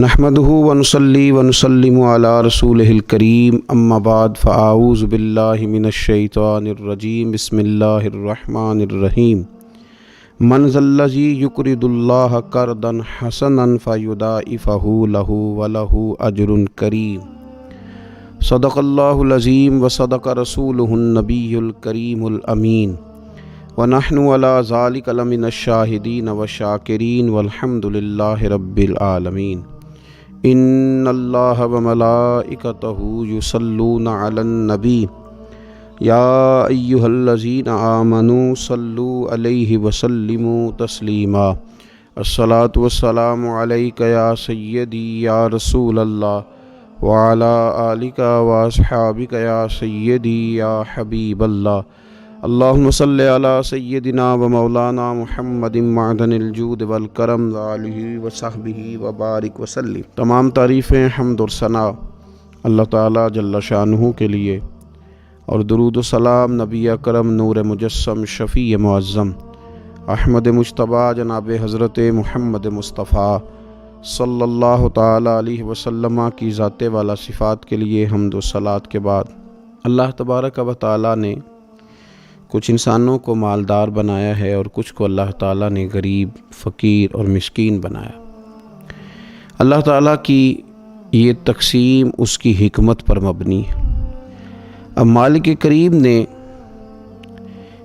نحمدہ ونصلی ونسلم علی رسولہ الکریم اما بعد فاعوذ باللہ من الشیطان الرجیم بسم اللہ الرحمن الرحیم من ذا الذی یقرض اللہ قرضا حسنا فیضاعفہ لہ ولہ اجر کریم صدق اللہ العظیم وصدق رسولہ النبی الکریم الامین ونحن علی ذلک لمن الشاہدین والشاکرین والحمد للہ رب العالمین ان اللہ وملائکتہ یصلون علی النبی یا ایہا الذین آمنوا صلوا علیہ وسلموا تسلیما الصلاۃ والسلام علیک یا سیدی یا رسول اللہ وعلی آلک واصحابک یا سیدی یا حبیب اللہ اللہم صلی علی سیدنا و مولانا محمد معدن الجود والکرم وآلہ وصحبہ وبارک وسلم۔ تمام تعریفیں حمد و ثنا اللہ تعالیٰ جل شانہ کے لیے، اور درود و سلام نبی اکرم نور مجسم شفیع معظم احمد مجتبیٰ جناب حضرت محمد مصطفیٰ صلی اللہ تعالیٰ علیہ وسلم کی ذات والا صفات کے لیے حمد و صلات کے بعد، اللہ تبارک و تعالیٰ نے کچھ انسانوں کو مالدار بنایا ہے اور کچھ کو اللہ تعالیٰ نے غریب، فقیر اور مسکین بنایا۔ اللہ تعالیٰ کی یہ تقسیم اس کی حکمت پر مبنی ہے۔ اب مالک کریم نے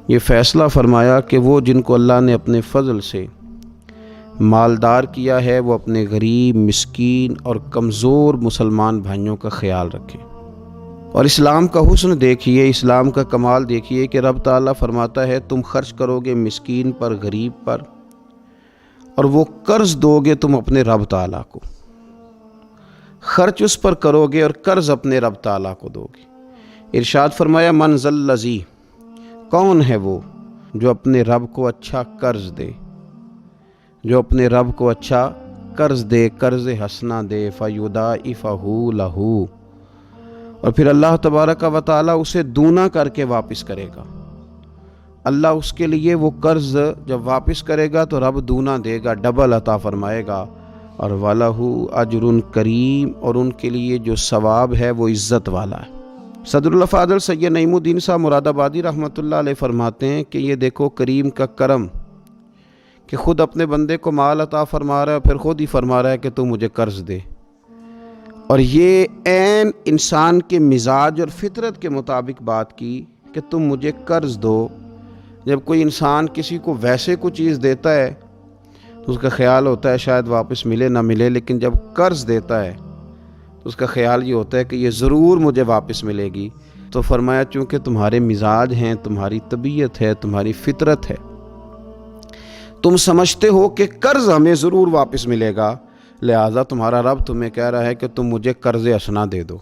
یہ فیصلہ فرمایا کہ وہ جن کو اللہ نے اپنے فضل سے مالدار کیا ہے وہ اپنے غریب، مسکین اور کمزور مسلمان بھائیوں کا خیال رکھیں۔ اور اسلام کا حسن دیکھیے، اسلام کا کمال دیکھیے کہ رب تعالیٰ فرماتا ہے تم خرچ کرو گے مسکین پر، غریب پر، اور وہ قرض دو گے تم اپنے رب تعالیٰ کو۔ خرچ اس پر کرو گے اور قرض اپنے رب تعالیٰ کو دو گے۔ ارشاد فرمایا من ذا الذی، کون ہے وہ جو اپنے رب کو اچھا قرض دے، جو اپنے رب کو اچھا قرض دے، قرض حسنا دے، فیضاعفہ لہ، اور پھر اللہ تبارک و تعالیٰ اسے دونا کر کے واپس کرے گا۔ اللہ اس کے لیے وہ قرض جب واپس کرے گا تو رب دونا دے گا، ڈبل عطا فرمائے گا، اور وَلَهُ اجر کریم، اور ان کے لیے جو ثواب ہے وہ عزت والا ہے۔ صدر الفاضل سید نعیم الدین صاحب مراد آبادی رحمۃ اللہ علیہ فرماتے ہیں کہ یہ دیکھو کریم کا کرم کہ خود اپنے بندے کو مال عطا فرما رہا ہے، پھر خود ہی فرما رہا ہے کہ تو مجھے قرض دے، اور یہ عین انسان کے مزاج اور فطرت کے مطابق بات کی کہ تم مجھے قرض دو۔ جب کوئی انسان کسی کو ویسے کوئی چیز دیتا ہے تو اس کا خیال ہوتا ہے شاید واپس ملے نہ ملے، لیکن جب قرض دیتا ہے تو اس کا خیال یہ ہوتا ہے کہ یہ ضرور مجھے واپس ملے گی۔ تو فرمایا چونکہ تمہارے مزاج ہیں، تمہاری طبیعت ہے، تمہاری فطرت ہے، تم سمجھتے ہو کہ قرض ہمیں ضرور واپس ملے گا، لہٰذا تمہارا رب تمہیں کہہ رہا ہے کہ تم مجھے قرض حسنا دے دو،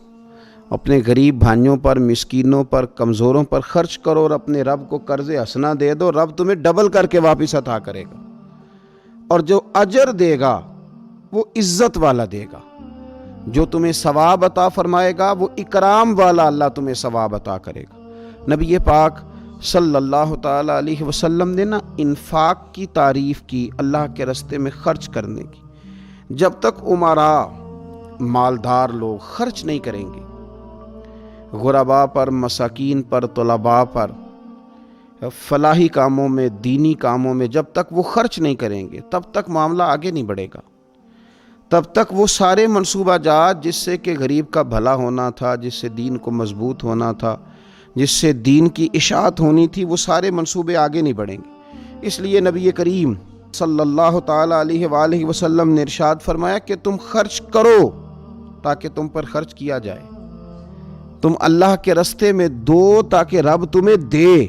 اپنے غریب بھائیوں پر، مسکینوں پر، کمزوروں پر خرچ کرو اور اپنے رب کو قرض حسنا دے دو، رب تمہیں ڈبل کر کے واپس عطا کرے گا، اور جو اجر دے گا وہ عزت والا دے گا، جو تمہیں ثواب عطا فرمائے گا وہ اکرام والا اللہ تمہیں ثواب عطا کرے گا۔ نبی پاک صلی اللہ تعالیٰ علیہ وسلم نے انفاق کی تعریف کی، اللہ کے راستے میں خرچ کرنے کی۔ جب تک امراء، مالدار لوگ خرچ نہیں کریں گے غرباء پر، مساکین پر، طلباء پر، فلاحی کاموں میں، دینی کاموں میں جب تک وہ خرچ نہیں کریں گے تب تک معاملہ آگے نہیں بڑھے گا، تب تک وہ سارے منصوبہ جات جس سے کہ غریب کا بھلا ہونا تھا، جس سے دین کو مضبوط ہونا تھا، جس سے دین کی اشاعت ہونی تھی، وہ سارے منصوبے آگے نہیں بڑھیں گے۔ اس لیے نبی کریم صلی اللہ تعالیٰ علیہ وآلہ وسلم نے ارشاد فرمایا کہ تم خرچ کرو تاکہ تم پر خرچ کیا جائے، تم اللہ کے راستے میں دو تاکہ رب تمہیں دے،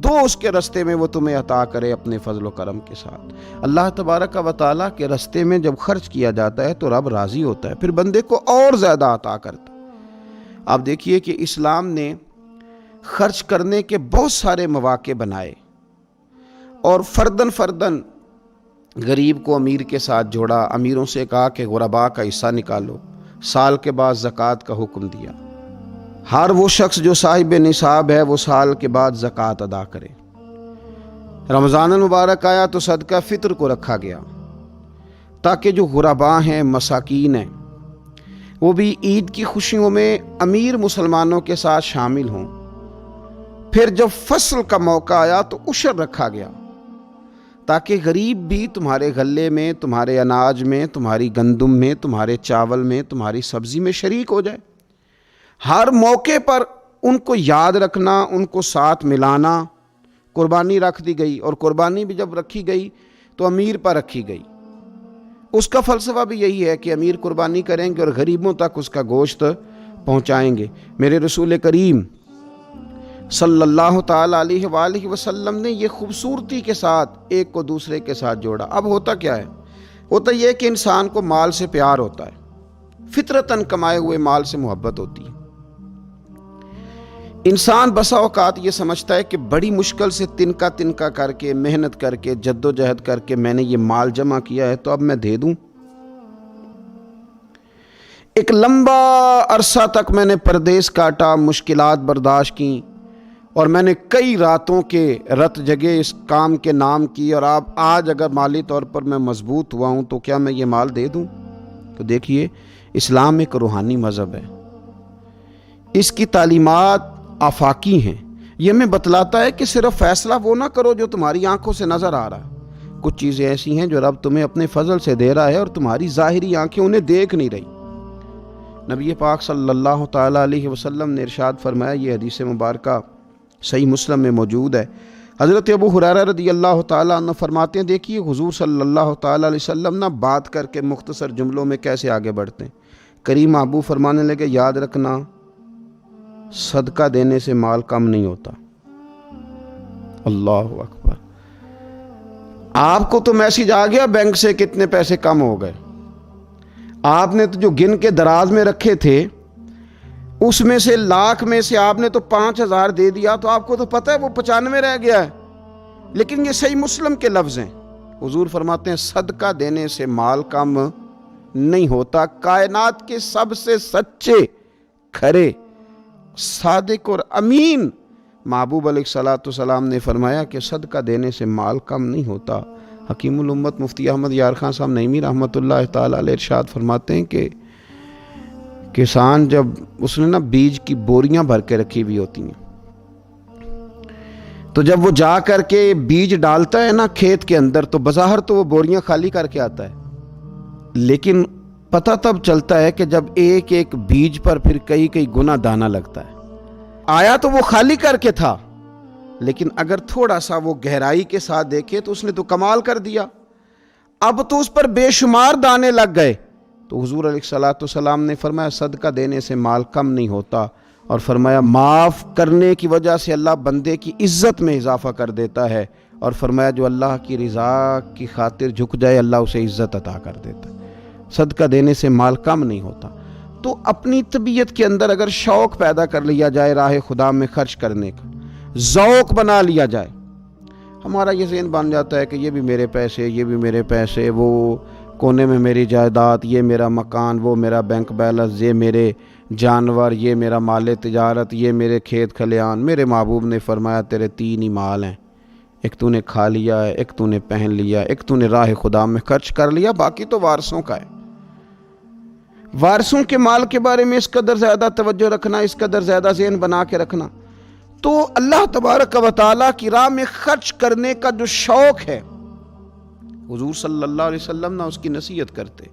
دو اس کے راستے میں وہ تمہیں عطا کرے اپنے فضل و کرم کے ساتھ۔ اللہ تبارک و تعالیٰ کے راستے میں جب خرچ کیا جاتا ہے تو رب راضی ہوتا ہے، پھر بندے کو اور زیادہ عطا کرتا ہے۔ آپ دیکھیے کہ اسلام نے خرچ کرنے کے بہت سارے مواقع بنائے، اور فردن فردن غریب کو امیر کے ساتھ جوڑا، امیروں سے کہا کہ غرباء کا حصہ نکالو، سال کے بعد زکوٰۃ کا حکم دیا، ہر وہ شخص جو صاحب نصاب ہے وہ سال کے بعد زکوٰۃ ادا کرے۔ رمضان المبارک آیا تو صدقہ فطر کو رکھا گیا، تاکہ جو غربا ہیں، مساکین ہیں، وہ بھی عید کی خوشیوں میں امیر مسلمانوں کے ساتھ شامل ہوں۔ پھر جب فصل کا موقع آیا تو عشر رکھا گیا تاکہ غریب بھی تمہارے غلے میں، تمہارے اناج میں، تمہاری گندم میں، تمہارے چاول میں، تمہاری سبزی میں شریک ہو جائے۔ ہر موقع پر ان کو یاد رکھنا، ان کو ساتھ ملانا۔ قربانی رکھ دی گئی، اور قربانی بھی جب رکھی گئی تو امیر پر رکھی گئی۔ اس کا فلسفہ بھی یہی ہے کہ امیر قربانی کریں گے اور غریبوں تک اس کا گوشت پہنچائیں گے۔ میرے رسول کریم صلی اللہ تعالیٰ علیہ وآلہ وسلم نے یہ خوبصورتی کے ساتھ ایک کو دوسرے کے ساتھ جوڑا۔ اب ہوتا کیا ہے؟ ہوتا یہ کہ انسان کو مال سے پیار ہوتا ہے، فطرتاً کمائے ہوئے مال سے محبت ہوتی ہے۔ انسان بسا اوقات یہ سمجھتا ہے کہ بڑی مشکل سے تنکا تنکا کر کے، محنت کر کے، جد و جہد کر کے میں نے یہ مال جمع کیا ہے تو اب میں دے دوں۔ ایک لمبا عرصہ تک میں نے پردیس کاٹا، مشکلات برداشت کی، اور میں نے کئی راتوں کے رت جگے اس کام کے نام کی، اور آج اگر مالی طور پر میں مضبوط ہوا ہوں تو کیا میں یہ مال دے دوں؟ تو دیکھیے، اسلام ایک روحانی مذہب ہے، اس کی تعلیمات آفاقی ہیں۔ یہ ہمیں بتلاتا ہے کہ صرف فیصلہ وہ نہ کرو جو تمہاری آنکھوں سے نظر آ رہا ہے۔ کچھ چیزیں ایسی ہیں جو رب تمہیں اپنے فضل سے دے رہا ہے اور تمہاری ظاہری آنکھیں انہیں دیکھ نہیں رہی۔ نبی پاک صلی اللہ تعالیٰ علیہ وسلم نے ارشاد فرمایا، یہ حدیث مبارکہ صحیح مسلم میں موجود ہے۔ حضرت ابو ہریرہ رضی اللہ تعالیٰ عنہ فرماتے ہیں، دیکھیے حضور صلی اللہ تعالیٰ علیہ وسلم نہ بات کر کے مختصر جملوں میں کیسے آگے بڑھتے ہیں۔ کریم محبوب فرمانے لگے، یاد رکھنا صدقہ دینے سے مال کم نہیں ہوتا۔ اللہ اکبر! آپ کو تو میسج آ گیا بینک سے کتنے پیسے کم ہو گئے، آپ نے تو جو گن کے دراز میں رکھے تھے اس میں سے لاکھ میں سے آپ نے تو 5,000 دے دیا، تو آپ کو تو پتہ ہے وہ 95 رہ گیا ہے۔ لیکن یہ صحیح مسلم کے لفظ ہیں، حضور فرماتے ہیں صدقہ دینے سے مال کم نہیں ہوتا۔ کائنات کے سب سے سچے، کھرے، صادق اور امین محبوب علیہ الصلوۃ والسلام نے فرمایا کہ صدقہ دینے سے مال کم نہیں ہوتا۔ حکیم الامت مفتی احمد یار خان صاحب نعیمی رحمۃ اللہ تعالیٰ علیہ ارشاد فرماتے ہیں کہ کسان جب اس نے بیج کی بوریاں بھر کے رکھی ہوئی ہوتی ہیں، تو جب وہ جا کر کے بیج ڈالتا ہے نا کھیت کے اندر، تو بظاہر تو وہ بوریاں خالی کر کے آتا ہے، لیکن پتہ تب چلتا ہے کہ جب ایک ایک بیج پر پھر کئی کئی گنا دانہ لگتا ہے۔ آیا تو وہ خالی کر کے تھا، لیکن اگر تھوڑا سا وہ گہرائی کے ساتھ دیکھے تو اس نے تو کمال کر دیا، اب تو اس پر بے شمار دانے لگ گئے۔ تو حضور علیہ الصلوۃ والسلام نے فرمایا صدقہ دینے سے مال کم نہیں ہوتا، اور فرمایا معاف کرنے کی وجہ سے اللہ بندے کی عزت میں اضافہ کر دیتا ہے، اور فرمایا جو اللہ کی رضا کی خاطر جھک جائے اللہ اسے عزت عطا کر دیتا ہے۔ صدقہ دینے سے مال کم نہیں ہوتا۔ تو اپنی طبیعت کے اندر اگر شوق پیدا کر لیا جائے راہ خدا میں خرچ کرنے کا، ذوق بنا لیا جائے، ہمارا یہ ذہن بن جاتا ہے کہ یہ بھی میرے پیسے، یہ بھی میرے پیسے، وہ کونے میں میری جائیداد، یہ میرا مکان، وہ میرا بینک بیلنس، یہ میرے جانور، یہ میرا مال تجارت، یہ میرے کھیت کھلیان۔ میرے محبوب نے فرمایا تیرے 3 ہی مال ہیں، ایک تو نے کھا لیا ہے، ایک تو نے پہن لیا، ایک تو نے راہ خدا میں خرچ کر لیا، باقی تو وارثوں کا ہے۔ وارثوں کے مال کے بارے میں اس قدر زیادہ توجہ رکھنا، اس قدر زیادہ ذہن بنا کے رکھنا، تو اللہ تبارک و تعالیٰ کی راہ میں خرچ کرنے کا جو شوق ہے، حضور صلی اللہ علیہ وسلم نہ اس کی نصیحت کرتے۔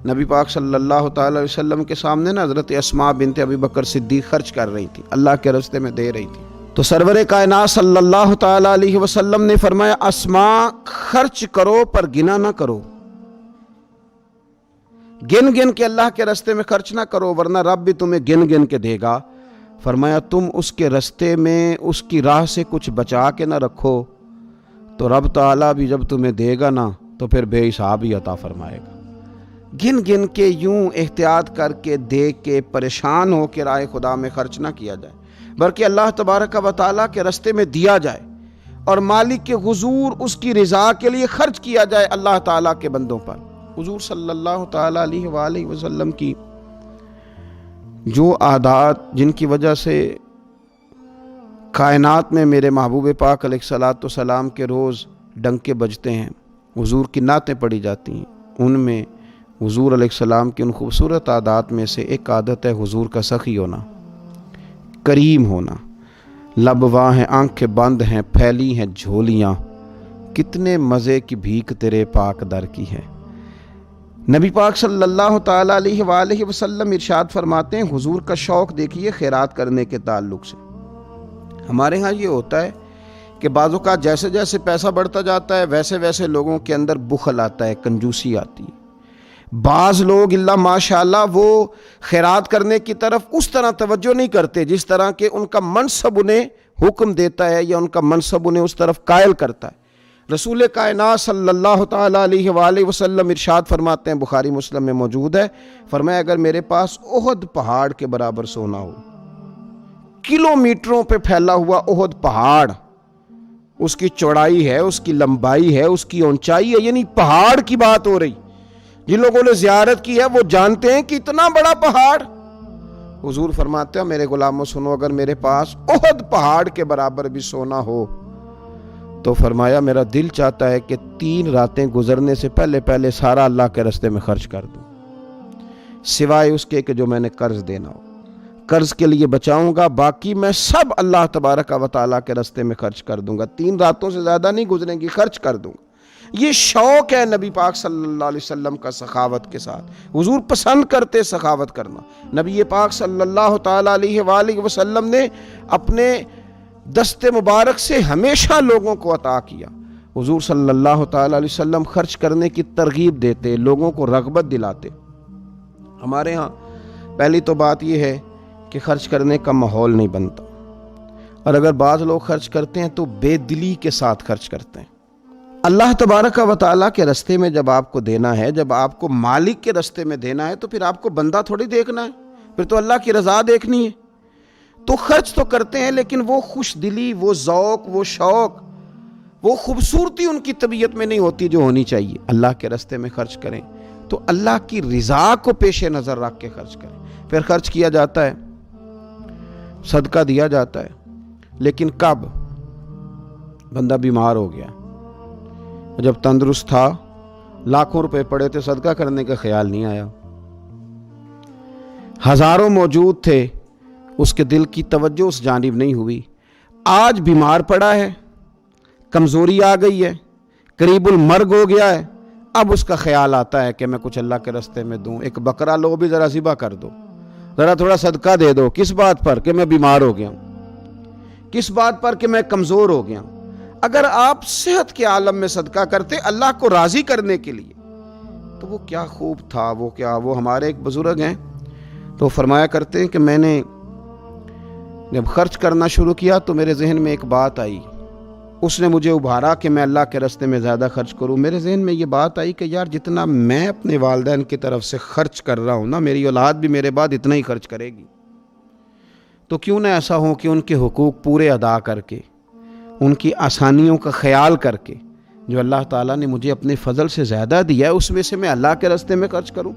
نبی پاک صلی اللہ تعالیٰ علیہ وسلم کے سامنے نا حضرت اسماء بنت ابی بکر صدیق خرچ کر رہی تھی، اللہ کے راستے میں دے رہی تھی، تو سرور کائنات صلی اللہ تعالیٰ علیہ وسلم نے فرمایا اسماء خرچ کرو پر گنا نہ کرو، گن گن کے اللہ کے راستے میں خرچ نہ کرو ورنہ رب بھی تمہیں گن گن کے دے گا۔ فرمایا تم اس کے راستے میں اس کی راہ سے کچھ بچا کے نہ رکھو تو رب تعالیٰ بھی جب تمہیں دے گا نا تو پھر بے حساب ہی عطا فرمائے گا۔ گن گن کے یوں احتیاط کر کے دیکھ کے پریشان ہو کے راہ خدا میں خرچ نہ کیا جائے، بلکہ اللہ تبارک و تعالیٰ کے راستے میں دیا جائے اور مالک کے حضور اس کی رضا کے لیے خرچ کیا جائے اللہ تعالیٰ کے بندوں پر۔ حضور صلی اللہ تعالیٰ علیہ وآلہ وسلم کی جو عادات جن کی وجہ سے کائنات میں میرے محبوب پاک علیہ الصلوۃ والسلام کے روز ڈنکے بجتے ہیں، حضور کی نعتیں پڑھی جاتی ہیں، ان میں حضور علیہ السلام کی ان خوبصورت عادات میں سے ایک عادت ہے حضور کا سخی ہونا، کریم ہونا۔ لب واں ہیں، آنکھیں بند ہیں، پھیلی ہیں جھولیاں، کتنے مزے کی بھیک تیرے پاک در کی ہے۔ نبی پاک صلی اللہ تعالیٰ علیہ وآلہ وسلم ارشاد فرماتے ہیں، حضور کا شوق دیکھیے خیرات کرنے کے تعلق سے۔ ہمارے ہاں یہ ہوتا ہے کہ بعض اوقات جیسے جیسے پیسہ بڑھتا جاتا ہے ویسے ویسے لوگوں کے اندر بخل آتا ہے، کنجوسی آتی ہے۔ بعض لوگ اللہ ماشاءاللہ وہ خیرات کرنے کی طرف اس طرح توجہ نہیں کرتے جس طرح کہ ان کا منصب انہیں حکم دیتا ہے یا ان کا منصب انہیں اس طرف قائل کرتا ہے۔ رسول کائنات صلی اللہ تعالیٰ علیہ وآلہ وسلم ارشاد فرماتے ہیں، بخاری مسلم میں موجود ہے، فرمایا اگر میرے پاس احد پہاڑ کے برابر سونا ہو، کلومیٹروں پہ پھیلا ہوا احد پہاڑ، اس کی چوڑائی ہے، اس کی لمبائی ہے، اس کی اونچائی ہے، یعنی پہاڑ کی بات ہو رہی، جن لوگوں نے زیارت کی ہے وہ جانتے ہیں کہ اتنا بڑا پہاڑ۔ حضور فرماتے ہیں میرے غلاموں سنو، اگر میرے پاس احد پہاڑ کے برابر بھی سونا ہو تو فرمایا میرا دل چاہتا ہے کہ 3 راتیں گزرنے سے پہلے پہلے سارا اللہ کے راستے میں خرچ کر دوں، سوائے اس کے کہ جو میں نے قرض دینا ہو، قرض کے لیے بچاؤں گا، باقی میں سب اللہ تبارک و تعالیٰ کے راستے میں خرچ کر دوں گا، 3 راتوں سے زیادہ نہیں گزریں گی، خرچ کر دوں گا۔ یہ شوق ہے نبی پاک صلی اللہ علیہ وسلم کا سخاوت کے ساتھ۔ حضور پسند کرتے سخاوت کرنا۔ نبی پاک صلی اللہ تعالیٰ علیہ وآلہ وسلم نے اپنے دست مبارک سے ہمیشہ لوگوں کو عطا کیا۔ حضور صلی اللہ تعالیٰ علیہ وسلم خرچ کرنے کی ترغیب دیتے، لوگوں کو رغبت دلاتے۔ ہمارے ہاں پہلی تو بات یہ ہے کہ خرچ کرنے کا ماحول نہیں بنتا، اور اگر بعض لوگ خرچ کرتے ہیں تو بے دلی کے ساتھ خرچ کرتے ہیں۔ اللہ تبارک و تعالیٰ کے راستے میں جب آپ کو دینا ہے، جب آپ کو مالک کے راستے میں دینا ہے، تو پھر آپ کو بندہ تھوڑی دیکھنا ہے، پھر تو اللہ کی رضا دیکھنی ہے۔ تو خرچ تو کرتے ہیں، لیکن وہ خوش دلی، وہ ذوق، وہ شوق، وہ خوبصورتی ان کی طبیعت میں نہیں ہوتی جو ہونی چاہیے۔ اللہ کے راستے میں خرچ کریں تو اللہ کی رضا کو پیش نظر رکھ کے خرچ کریں۔ پھر خرچ کیا جاتا ہے، صدقہ دیا جاتا ہے، لیکن کب بندہ بیمار ہو گیا، جب تندرست تھا، لاکھوں روپے پڑے تھے، صدقہ کرنے کا خیال نہیں آیا، ہزاروں موجود تھے، اس کے دل کی توجہ اس جانب نہیں ہوئی، آج بیمار پڑا ہے، کمزوری آ گئی ہے، قریب المرگ ہو گیا ہے، اب اس کا خیال آتا ہے کہ میں کچھ اللہ کے راستے میں دوں، ایک بکرا لو بھی ذرا ذبح کر دو، ذرا تھوڑا صدقہ دے دو۔ کس بات پر؟ کہ میں بیمار ہو گیا ہوں، کس بات پر؟ کہ میں کمزور ہو گیا ہوں۔ اگر آپ صحت کے عالم میں صدقہ کرتے اللہ کو راضی کرنے کے لیے تو وہ کیا خوب تھا۔ وہ ہمارے ایک بزرگ ہیں تو فرمایا کرتے ہیں کہ میں نے جب خرچ کرنا شروع کیا تو میرے ذہن میں ایک بات آئی، اس نے مجھے ابھارا کہ میں اللہ کے راستے میں زیادہ خرچ کروں۔ میرے ذہن میں یہ بات آئی کہ یار جتنا میں اپنے والدین کی طرف سے خرچ کر رہا ہوں نا، میری اولاد بھی میرے بعد اتنا ہی خرچ کرے گی، تو کیوں نہ ایسا ہو کہ ان کے حقوق پورے ادا کر کے، ان کی آسانیوں کا خیال کر کے، جو اللہ تعالیٰ نے مجھے اپنے فضل سے زیادہ دیا ہے اس میں سے میں اللہ کے راستے میں خرچ کروں۔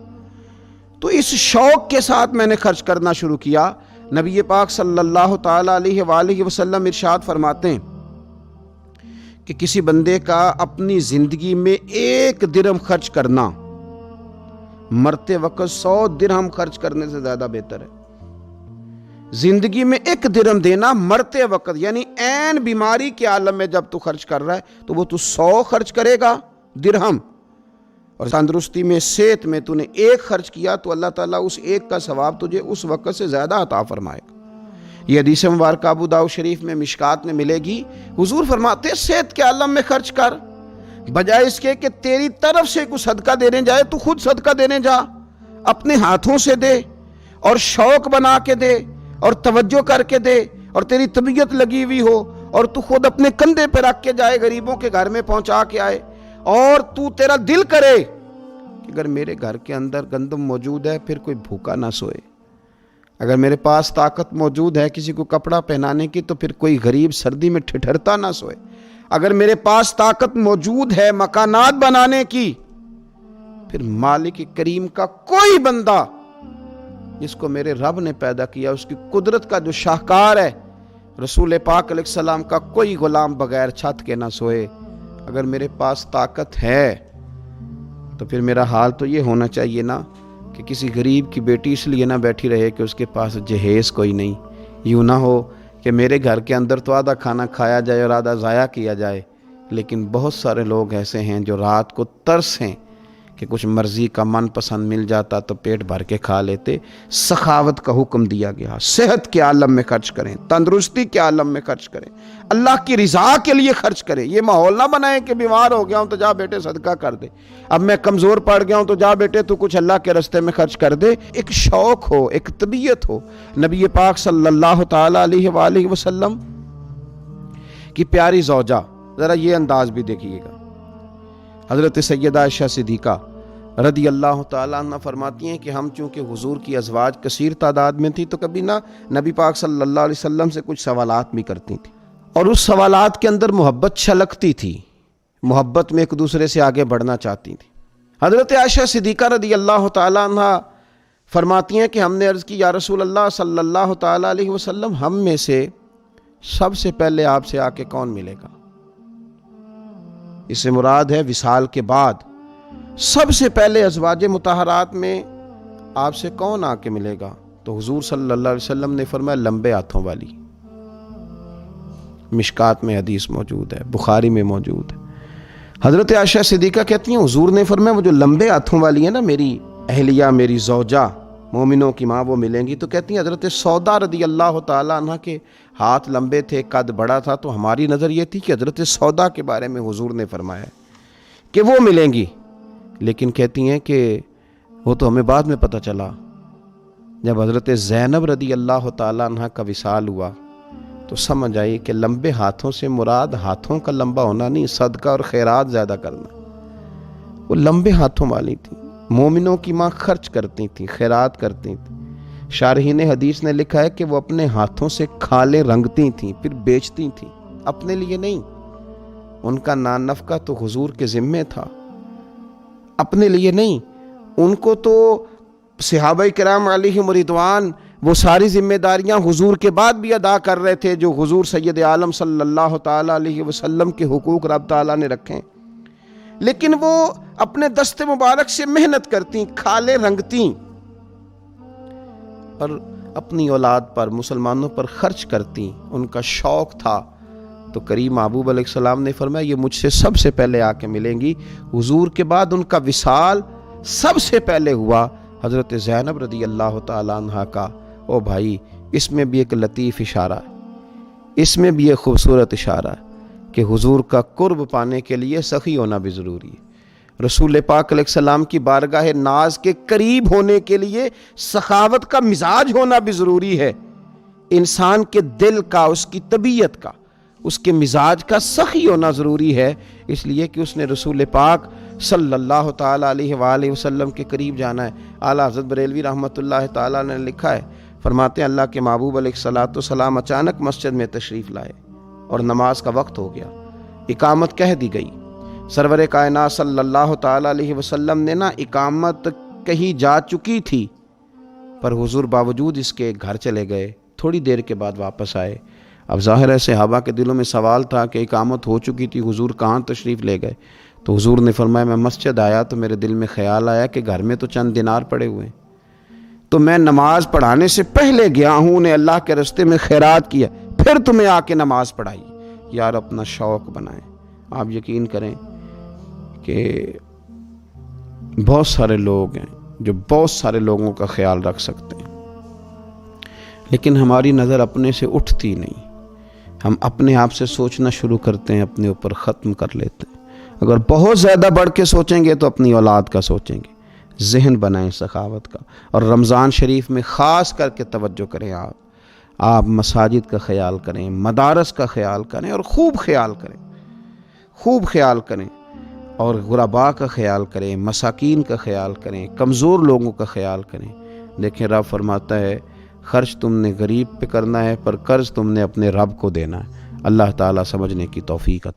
تو اس شوق کے ساتھ میں نے خرچ کرنا شروع کیا۔ نبی پاک صلی اللہ تعالیٰ علیہ وآلہ وسلم ارشاد فرماتے ہیں کہ کسی بندے کا اپنی زندگی میں 1 درہم خرچ کرنا مرتے وقت 100 درہم خرچ کرنے سے زیادہ بہتر ہے۔ زندگی میں 1 درہم دینا مرتے وقت، یعنی عین بیماری کے عالم میں جب تو خرچ کر رہا ہے تو وہ تو 100 خرچ کرے گا درہم، اور تندرستی میں، صحت میں تو نے 1 خرچ کیا تو اللہ تعالیٰ اس 1 کا ثواب تجھے اس وقت سے زیادہ عطا فرمائے گا۔ یہ حدیث مبارکہ ابو داؤد شریف میں مشکات میں ملے گی۔ حضور فرماتے ہیں صحت کے عالم میں خرچ کر، بجائے اس کے کہ تیری طرف سے کوئی صدقہ دینے جائے تو خود صدقہ دینے جا، اپنے ہاتھوں سے دے اور شوق بنا کے دے اور توجہ کر کے دے، اور تیری طبیعت لگی ہوئی ہو اور تو خود اپنے کندھے پہ رکھ کے جائے، غریبوں کے گھر میں پہنچا کے آئے، اور تو تیرا دل کرے کہ اگر میرے گھر کے اندر گندم موجود ہے پھر کوئی بھوکا نہ سوئے، اگر میرے پاس طاقت موجود ہے کسی کو کپڑا پہنانے کی تو پھر کوئی غریب سردی میں ٹھٹھرتا نہ سوئے، اگر میرے پاس طاقت موجود ہے مکانات بنانے کی، پھر مالک کریم کا کوئی بندہ جس کو میرے رب نے پیدا کیا، اس کی قدرت کا جو شاہکار ہے رسول پاک علیہ السلام کا، کوئی غلام بغیر چھت کے نہ سوئے۔ اگر میرے پاس طاقت ہے تو پھر میرا حال تو یہ ہونا چاہیے نا کہ کسی غریب کی بیٹی اس لیے نہ بیٹھی رہے کہ اس کے پاس جہیز کوئی نہیں. یوں نہ ہو کہ میرے گھر کے اندر تو آدھا کھانا کھایا جائے اور آدھا ضائع کیا جائے. لیکن بہت سارے لوگ ایسے ہیں جو رات کو ترس ہیں کہ کچھ مرضی کا من پسند مل جاتا تو پیٹ بھر کے کھا لیتے. سخاوت کا حکم دیا گیا. صحت کے عالم میں خرچ کریں, تندرستی کے عالم میں خرچ کریں, اللہ کی رضا کے لیے خرچ کریں. یہ ماحول نہ بنائیں کہ بیمار ہو گیا ہوں تو جا بیٹے صدقہ کر دے, اب میں کمزور پڑ گیا ہوں تو جا بیٹے تو کچھ اللہ کے راستے میں خرچ کر دے. ایک شوق ہو, ایک طبیعت ہو. نبی پاک صلی اللہ تعالی علیہ وآلہ وسلم کی پیاری زوجہ, ذرا یہ انداز بھی دیکھیے گا. حضرت سیدہ عائشہ صدیقہ رضی اللہ تعالیٰ عنہ فرماتی ہیں کہ ہم چونکہ حضور کی ازواج کثیر تعداد میں تھی تو کبھی نہ نبی پاک صلی اللہ علیہ وسلم سے کچھ سوالات بھی کرتی تھی, اور اس سوالات کے اندر محبت چھلکتی تھی, محبت میں ایک دوسرے سے آگے بڑھنا چاہتی تھی. حضرت عائشہ صدیقہ رضی اللہ تعالیٰ عنہ فرماتی ہیں کہ ہم نے عرض کی یا رسول اللہ صلی اللہ تعالیٰ علیہ وسلم, ہم میں سے سب سے پہلے آپ سے آ کے کون ملے گا؟ اس سے مراد ہے وصال کے بعد سب سے پہلے ازواج مطہرات میں آپ سے کون آ کے ملے گا؟ تو حضور صلی اللہ علیہ وسلم نے فرمایا لمبے ہاتھوں والی. مشکات میں حدیث موجود ہے, بخاری میں موجود ہے. حضرت عائشہ صدیقہ کہتی ہیں حضور نے فرمایا وہ جو لمبے ہاتھوں والی ہے نا, میری اہلیہ, میری زوجہ, مومنوں کی ماں, وہ ملیں گی. تو کہتی ہیں حضرت سودا رضی اللہ تعالیٰ عنہ کے ہاتھ لمبے تھے, قد بڑا تھا, تو ہماری نظر یہ تھی کہ حضرت سودا کے بارے میں حضور نے فرمایا کہ وہ ملیں گی. لیکن کہتی ہیں کہ وہ تو ہمیں بعد میں پتہ چلا جب حضرت زینب رضی اللہ تعالیٰ عنہ کا وصال ہوا تو سمجھ آئی کہ لمبے ہاتھوں سے مراد ہاتھوں کا لمبا ہونا نہیں, صدقہ اور خیرات زیادہ کرنا. وہ لمبے ہاتھوں والی تھی, مومنوں کی ماں, خرچ کرتی تھیں, خیرات کرتی تھیں. شارحین حدیث نے لکھا ہے کہ وہ اپنے ہاتھوں سے کھالیں رنگتی تھیں پھر بیچتی تھیں, اپنے لیے نہیں. ان کا نان نفقہ تو حضور کے ذمے تھا, اپنے لیے نہیں. ان کو تو صحابہ کرام علیہم رضوان وہ ساری ذمہ داریاں حضور کے بعد بھی ادا کر رہے تھے جو حضور سید عالم صلی اللہ تعالیٰ علیہ وسلم کے حقوق رب تعالیٰ نے رکھیں. لیکن وہ اپنے دست مبارک سے محنت کرتی, کھالیں رنگتی اور اپنی اولاد پر, مسلمانوں پر خرچ کرتی. ان کا شوق تھا. تو کریم محبوب علیہ السلام نے فرمایا یہ مجھ سے سب سے پہلے آ کے ملیں گی. حضور کے بعد ان کا وصال سب سے پہلے ہوا حضرت زینب رضی اللہ تعالیٰ عنہ کا. او بھائی, اس میں بھی ایک لطیف اشارہ ہے, اس میں بھی ایک خوبصورت اشارہ ہے کہ حضور کا قرب پانے کے لیے سخی ہونا بھی ضروری ہے. رسول پاک علیہ السلام کی بارگاہ ناز کے قریب ہونے کے لیے سخاوت کا مزاج ہونا بھی ضروری ہے. انسان کے دل کا, اس کی طبیعت کا, اس کے مزاج کا سخی ہونا ضروری ہے, اس لیے کہ اس نے رسول پاک صلی اللہ تعالیٰ علیہ وآلہ وسلم کے قریب جانا ہے. اعلیٰ حضرت بریلوی رحمۃ اللہ تعالیٰ نے لکھا ہے, فرماتے ہیں اللہ کے محبوب علیہ الصلاۃ والسلام اچانک مسجد میں تشریف لائے اور نماز کا وقت ہو گیا, اقامت کہہ دی گئی. سرور کائنات صلی اللہ تعالیٰ علیہ وسلم نے نا اقامت کہیں جا چکی تھی, پر حضور باوجود اس کے گھر چلے گئے, تھوڑی دیر کے بعد واپس آئے. اب ظاہر ہے صحابہ کے دلوں میں سوال تھا کہ اقامت ہو چکی تھی, حضور کہاں تشریف لے گئے؟ تو حضور نے فرمایا میں مسجد آیا تو میرے دل میں خیال آیا کہ گھر میں تو چند دینار پڑے ہوئے ہیں, تو میں نماز پڑھانے سے پہلے گیا ہوں, انہیں اللہ کے راستے میں خیرات کیا, پھر تمہیں آ کے نماز پڑھائی. یار اپنا شوق بنائیں. آپ یقین کریں کہ بہت سارے لوگ ہیں جو بہت سارے لوگوں کا خیال رکھ سکتے ہیں, لیکن ہماری نظر اپنے سے اٹھتی نہیں. ہم اپنے آپ سے سوچنا شروع کرتے ہیں, اپنے اوپر ختم کر لیتے ہیں. اگر بہت زیادہ بڑھ کے سوچیں گے تو اپنی اولاد کا سوچیں گے. ذہن بنائیں سخاوت کا, اور رمضان شریف میں خاص کر کے توجہ کریں. آپ مساجد کا خیال کریں, مدارس کا خیال کریں, اور خوب خیال کریں, خوب خیال کریں, اور غرباء کا خیال کریں, مساکین کا خیال کریں, کمزور لوگوں کا خیال کریں. دیکھیں رب فرماتا ہے خرچ تم نے غریب پہ کرنا ہے, پر قرض تم نے اپنے رب کو دینا ہے. اللہ تعالیٰ سمجھنے کی توفیق عطا